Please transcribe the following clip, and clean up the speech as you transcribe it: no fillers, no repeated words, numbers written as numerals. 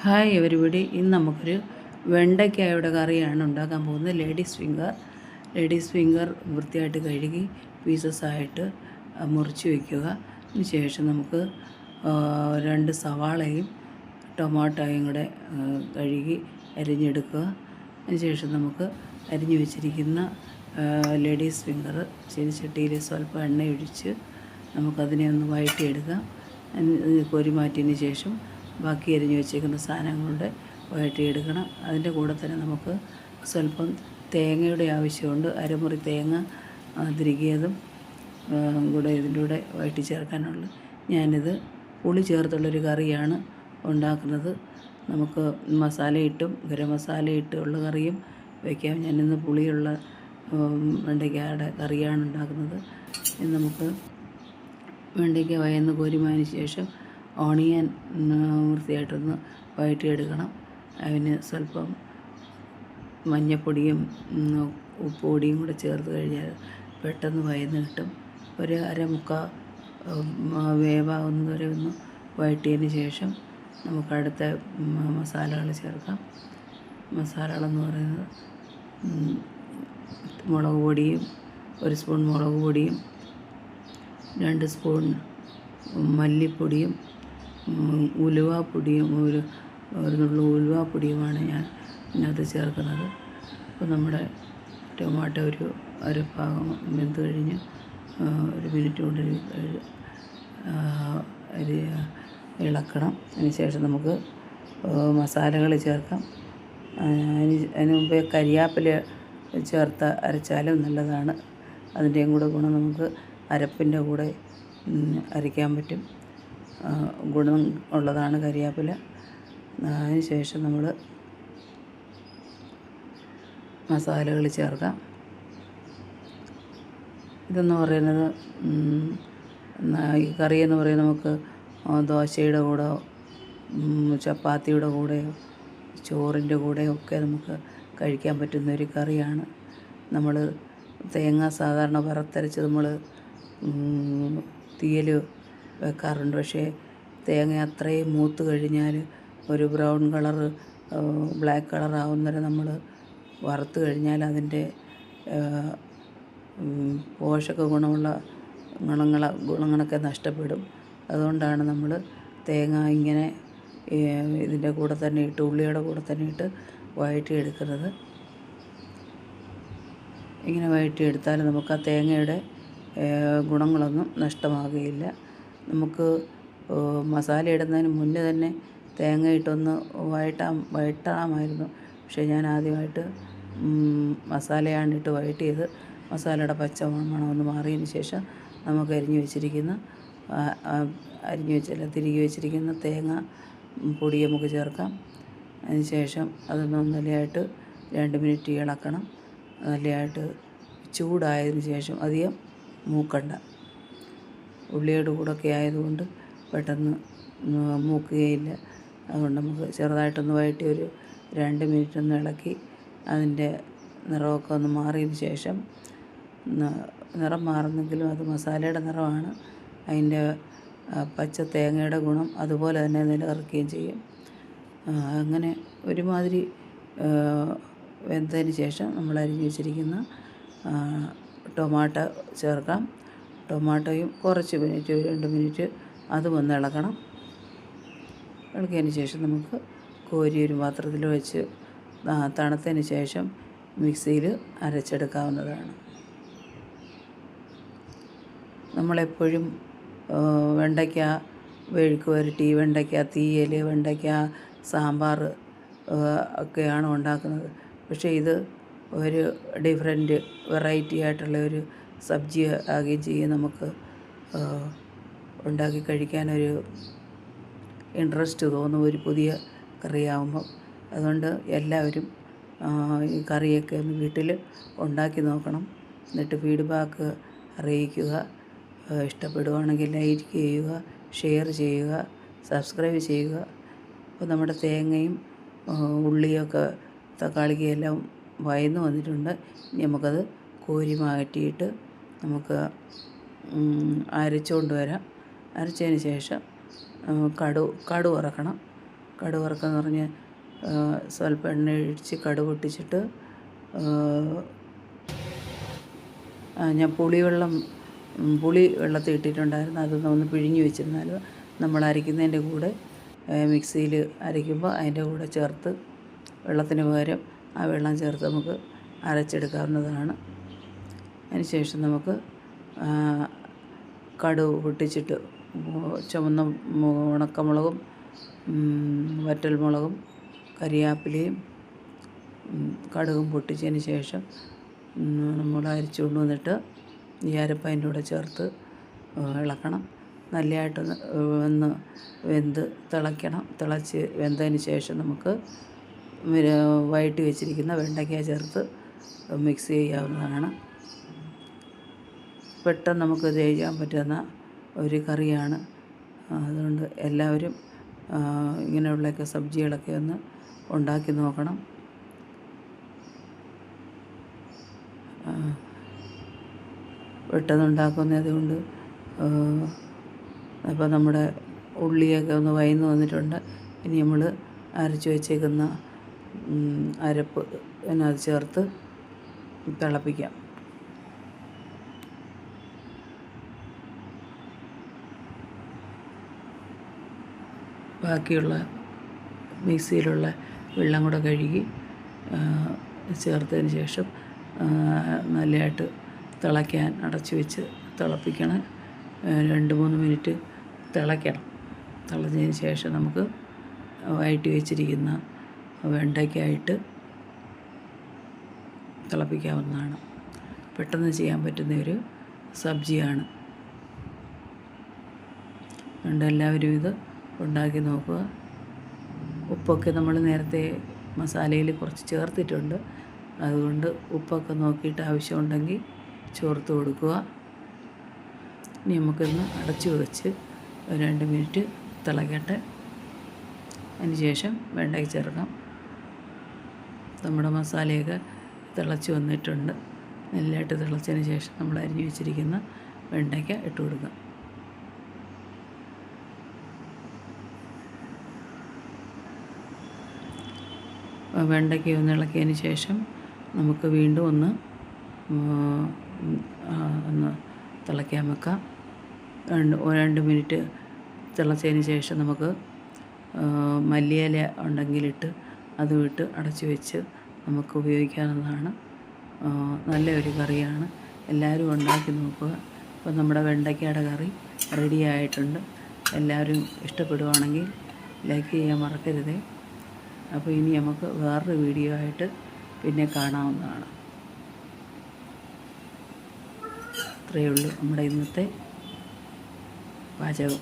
Hi everybody. ഇന്ന് നമുക്കൊരു വെണ്ടയ്ക്കായുടെ കറിയാണ് ഉണ്ടാക്കാൻ പോകുന്നത്. ലേഡീസ് ഫിംഗർ വൃത്തിയായിട്ട് കഴുകി പീസസായിട്ട് മുറിച്ച് വയ്ക്കുക. അതിന് ശേഷം നമുക്ക് 2 സവാളയും ടൊമാറ്റോയും കൂടെ കഴുകി അരിഞ്ഞെടുക്കുക. അതിന് ശേഷം നമുക്ക് അരിഞ്ഞു വെച്ചിരിക്കുന്ന ലേഡീസ് ഫിംഗർ ചീനച്ചട്ടിയിൽ സ്വല്പം എണ്ണയൊഴിച്ച് നമുക്കതിനെ ഒന്ന് വഴറ്റിയെടുക്കാം. കോരി മാറ്റിയതിന് ശേഷം ബാക്കി അരിഞ്ഞ് വെച്ചേക്കുന്ന സാധനങ്ങളുടെ വഴറ്റിയെടുക്കണം. അതിൻ്റെ കൂടെ തന്നെ നമുക്ക് സ്വല്പം തേങ്ങയുടെ ആവശ്യമുണ്ട്. അരമുറി തേങ്ങ തിരികിയതും കൂടെ ഇതിൻ്റെ കൂടെ വഴറ്റി ചേർക്കാനുള്ളത്. ഞാനിത് പുളി ചേർത്തുള്ളൊരു കറിയാണ് ഉണ്ടാക്കുന്നത്. നമുക്ക് മസാലയിട്ടും ഗരം മസാലയിട്ടുള്ള കറിയും വയ്ക്കാം. ഞാനിന്ന് പുളിയുള്ള വെണ്ടയ്ക്കയുടെ കറിയാണ് ഉണ്ടാക്കുന്നത്. ഇനി നമുക്ക് വെണ്ടയ്ക്ക വയന്ന് കോരിമാതിന് ശേഷം ഓണിയൻ വൃത്തിയായിട്ടൊന്ന് വഴറ്റിയെടുക്കണം. അതിന് സ്വല്പം മഞ്ഞൾപ്പൊടിയും ഉപ്പുപൊടിയും കൂടെ ചേർത്ത് കഴിഞ്ഞാൽ പെട്ടെന്ന് വയന്ന് കിട്ടും. ഒരു അരമുക്കാൽ വേവാകുന്നത് വരെ ഒന്ന് വഴറ്റിയതിന് ശേഷം നമുക്ക് അടുത്ത മസാലകൾ ചേർക്കാം. മസാലകളെന്ന് പറയുന്നത് മുളക് പൊടിയും 1 സ്പൂൺ മുളക് പൊടിയും 2 സ്പൂൺ മല്ലിപ്പൊടിയും ഉലുവാപ്പൊടിയും ഒരു നുള്ളു ഉലുവാപ്പൊടിയുമാണ് ഞാൻ ഇതിനകത്ത് ചേർക്കുന്നത്. അപ്പോൾ നമ്മുടെ ടൊമാറ്റോ ഒരു അരഭാഗം വെന്ത് കഴിഞ്ഞ് 1 മിനിറ്റ് കൊണ്ട് ഇളക്കണം. അതിന് ശേഷം നമുക്ക് മസാലകൾ ചേർക്കാം. അതിന് മുമ്പേ കരിയാപ്പില ചേർത്ത് അരച്ചാലും നല്ലതാണ്. അതിൻ്റെയും കൂടെ ഗുണം നമുക്ക് അരപ്പിൻ്റെ കൂടെ അരയ്ക്കാൻ പറ്റും. ഗുണം ഉള്ളതാണ് കരിയാപ്പില. അതിന് ശേഷം നമ്മൾ മസാലകൾ ചേർക്കാം. ഇതെന്ന് പറയുന്നത് ഈ കറിയെന്ന് പറയുന്നത് നമുക്ക് ദോശയുടെ കൂടെയോ ചപ്പാത്തിയുടെ കൂടെയോ ചോറിൻ്റെ കൂടെയോ ഒക്കെ നമുക്ക് കഴിക്കാൻ പറ്റുന്ന ഒരു കറിയാണ്. നമ്മൾ തേങ്ങ സാധാരണ വറുത്തരച്ച് നമ്മൾ തീയിൽ വെക്കാറുണ്ട്. പക്ഷേ തേങ്ങ അത്രയും മൂത്ത് കഴിഞ്ഞാൽ ഒരു ബ്രൗൺ കളറ് ബ്ലാക്ക് കളറാവുന്നവരെ നമ്മൾ വറുത്ത് കഴിഞ്ഞാൽ അതിൻ്റെ പോഷക ഗുണങ്ങളൊക്കെ നഷ്ടപ്പെടും. അതുകൊണ്ടാണ് നമ്മൾ തേങ്ങ ഇങ്ങനെ ഇതിൻ്റെ കൂടെ തന്നെ ഇട്ട് ഉള്ളിയുടെ കൂടെ തന്നെ ഇട്ട് വഴറ്റിയെടുക്കുന്നത്. ഇങ്ങനെ വഴറ്റിയെടുത്താൽ നമുക്ക് ആ തേങ്ങയുടെ ഗുണങ്ങളൊന്നും നഷ്ടമാകുകയില്ല. നമുക്ക് മസാല ഇടുന്നതിന് മുന്നേ തന്നെ തേങ്ങ ഇട്ടൊന്ന് വഴറ്റാമായിരുന്നു. പക്ഷേ ഞാൻ ആദ്യമായിട്ട് മസാലയാണ് ഇട്ട് വഴറ്റിയത്. മസാലയുടെ പച്ച മണമൊന്ന് മാറിയതിന് ശേഷം നമുക്ക് തിരികെ വെച്ചിരിക്കുന്ന തേങ്ങ പൊടി നമുക്ക് ചേർക്കാം. അതിന് ശേഷം അതൊന്ന് നല്ലതായിട്ട് 2 മിനിറ്റ് ഇളക്കണം. നല്ലതായിട്ട് ചൂടായതിന് ശേഷം അധികം മൂക്കണ്ട. ഉള്ളിയുടെ കൂടെയൊക്കെ ആയതുകൊണ്ട് പെട്ടെന്ന് മൂക്കുകയില്ല. അതുകൊണ്ട് നമുക്ക് ചെറുതായിട്ടൊന്ന് വഴറ്റി ഒരു 2 മിനിറ്റ് ഒന്ന് ഇളക്കി അതിൻ്റെ നിറമൊക്കെ ഒന്ന് മാറിയതിന് ശേഷം നിറം മാറുന്നെങ്കിലും അത് മസാലയുടെ നിറമാണ്. അതിൻ്റെ പച്ച തേങ്ങയുടെ ഗുണം അതുപോലെ തന്നെ നിലനിർത്തുകയും ചെയ്യും. അങ്ങനെ ഒരുമാതിരി വെന്തതിന് ശേഷം നമ്മൾ അരിഞ്ഞ് വെച്ചിരിക്കുന്ന ടൊമാറ്റോ ചേർക്കാം. ടൊമാറ്റോയും കുറച്ച് മിനിറ്റ് 2 മിനിറ്റ് അതും ഒന്ന് ഇളക്കണം. ഇളക്കിയതിന് ശേഷം നമുക്ക് കോരി ഒരു പാത്രത്തിൽ വെച്ച് തണുത്തതിന് ശേഷം മിക്സിയിൽ അരച്ചെടുക്കാവുന്നതാണ്. നമ്മളെപ്പോഴും വെണ്ടയ്ക്ക മെഴുക്ക് പുരട്ടി, വെണ്ടയ്ക്ക തീയൽ, വെണ്ടയ്ക്ക സാമ്പാർ ഒക്കെയാണ് ഉണ്ടാക്കുന്നത്. പക്ഷേ ഇത് ഒരു വെറൈറ്റി ആയിട്ടുള്ള ഒരു സബ്ജി ആകുകയും ചെയ്യും. നമുക്ക് ഉണ്ടാക്കി കഴിക്കാനൊരു ഇൻട്രസ്റ്റ് തോന്നും ഒരു പുതിയ കറിയാകുമ്പം. അതുകൊണ്ട് എല്ലാവരും ഈ കറിയൊക്കെ ഒന്ന് വീട്ടിൽ ഉണ്ടാക്കി നോക്കണം. എന്നിട്ട് ഫീഡ്ബാക്ക് അറിയിക്കുക. ഇഷ്ടപ്പെടുകയാണെങ്കിൽ ലൈക്ക് ചെയ്യുക, ഷെയർ ചെയ്യുക, സബ്സ്ക്രൈബ് ചെയ്യുക. അപ്പോൾ നമ്മുടെ തേങ്ങയും ഉള്ളിയൊക്കെ തക്കാളിക്കും എല്ലാം വയന്ന് വന്നിട്ടുണ്ട്. ഇനി നമുക്കത് കോരി മാറ്റിയിട്ട് നമുക്ക് അരച്ചുകൊണ്ട് വരാം. അരച്ചതിന് ശേഷം കടു വറക്കണം. കടുക് വറുക്കാന്ന് പറഞ്ഞ് സ്വല്പം എണ്ണ ഒഴിച്ച് കടുക് പൊട്ടിച്ചിട്ട് ഞാൻ പുളി വെള്ളത്തിൽ ഇട്ടിട്ടുണ്ടായിരുന്നു. അതൊന്ന് ഒന്ന് പിഴിഞ്ഞ് വെച്ചിരുന്നാൽ നമ്മൾ അരയ്ക്കുന്നതിൻ്റെ കൂടെ മിക്സിയിൽ അരയ്ക്കുമ്പോൾ അതിൻ്റെ കൂടെ ചേർത്ത് വെള്ളത്തിന് പകരം ആ വെള്ളം ചേർത്ത് നമുക്ക് അരച്ചെടുക്കാവുന്നതാണ്. അതിന് ശേഷം നമുക്ക് കടുക് പൊട്ടിച്ചിട്ട് ചുവന്ന ഉണക്കമുളകും വറ്റൽമുളകും കരിയാപ്പിലയും കടുകും പൊട്ടിച്ചതിന് ശേഷം നമ്മൾ അരച്ച് കൊണ്ടുവന്നിട്ട് ഈ അരപ്പ് അതിൻ്റെ കൂടെ ചേർത്ത് ഇളക്കണം. നല്ലതായിട്ടൊന്ന് തിളച്ച് വെന്തതിന് ശേഷം നമുക്ക് വഴറ്റി വെച്ചിരിക്കുന്ന വെണ്ടയ്ക്ക ചേർത്ത് മിക്സ് ചെയ്യാവുന്നതാണ്. പെട്ടെന്ന് നമുക്ക് ചെയ്യാൻ പറ്റുന്ന ഒരു കറിയാണ്. അതുകൊണ്ട് എല്ലാവരും ഇങ്ങനെയുള്ളൊക്കെ സബ്ജികളൊക്കെ ഒന്ന് ഉണ്ടാക്കി നോക്കണം. പെട്ടെന്ന് ഉണ്ടാക്കുന്നത് കൊണ്ട് അപ്പോൾ നമ്മുടെ ഉള്ളിയൊക്കെ ഒന്ന് വഴന്ന് വന്നിട്ടുണ്ട്. ഇനി നമ്മൾ അരച്ച് വെച്ചേക്കുന്ന അരപ്പ് അതിനകത്ത് ചേർത്ത് തിളപ്പിക്കാം. ബാക്കിയുള്ള മിക്സിയിലുള്ള വെള്ളം കൂടെ കഴുകി ചേർത്തതിന് ശേഷം നല്ലതായിട്ട് തിളയ്ക്കാൻ അടച്ച് വെച്ച് തിളപ്പിക്കണം. 2-3 മിനിറ്റ് തിളയ്ക്കണം. തിളച്ചതിന് ശേഷം നമുക്ക് വഴറ്റി വെച്ചിരിക്കുന്ന വെണ്ടയ്ക്കായിട്ട് തിളപ്പിക്കാവുന്നതാണ്. പെട്ടെന്ന് ചെയ്യാൻ പറ്റുന്ന ഒരു സബ്ജിയാണ്. അതുകൊണ്ട് എല്ലാവരും ഇത് ഉണ്ടാക്കി നോക്കുക. ഉപ്പൊക്കെ നമ്മൾ നേരത്തെ മസാലയിൽ കുറച്ച് ചേർത്തിട്ടുണ്ട്. അതുകൊണ്ട് ഉപ്പൊക്കെ നോക്കിയിട്ട് ആവശ്യമുണ്ടെങ്കിൽ ചേർത്ത് കൊടുക്കുക. ഇനി നമുക്കൊന്ന് അടച്ച് വെച്ച് 2 മിനിറ്റ് തിളക്കട്ടെ. അതിന് ശേഷം വെണ്ടയ്ക്ക ചേർക്കാം. നമ്മുടെ മസാലയൊക്കെ തിളച്ച് വന്നിട്ടുണ്ട്. നല്ലതായിട്ട് തിളച്ചതിന് ശേഷം നമ്മൾ അരിഞ്ഞ് വെച്ചിരിക്കുന്ന വെണ്ടയ്ക്ക ഇട്ട് കൊടുക്കാം. വെണ്ടയ്ക്ക ഒന്ന് ഇളക്കിയതിന് ശേഷം നമുക്ക് വീണ്ടും ഒന്ന് തിളയ്ക്കാൻ വെക്കാം. 2 മിനിറ്റ് തിളച്ചതിന് ശേഷം നമുക്ക് മല്ലിയില ഉണ്ടെങ്കിലിട്ട് അതും ഇട്ട് അടച്ച് വെച്ച് നമുക്ക് ഉപയോഗിക്കാവുന്നതാണ്. നല്ലൊരു കറിയാണ്. എല്ലാവരും ഉണ്ടാക്കി നോക്കുക. അപ്പോൾ നമ്മുടെ വെണ്ടയ്ക്കയുടെ കറി റെഡി ആയിട്ടുണ്ട്. എല്ലാവരും ഇഷ്ടപ്പെടുവാണെങ്കിൽ ലൈക്ക് ചെയ്യാൻ മറക്കരുതേ. അപ്പോൾ ഇനി നമുക്ക് വേറൊരു വീഡിയോ ആയിട്ട് പിന്നെ കാണാവുന്നതാണ്. ഇത്രയേ ഉള്ളൂ നമ്മുടെ ഇന്നത്തെ പാചകം.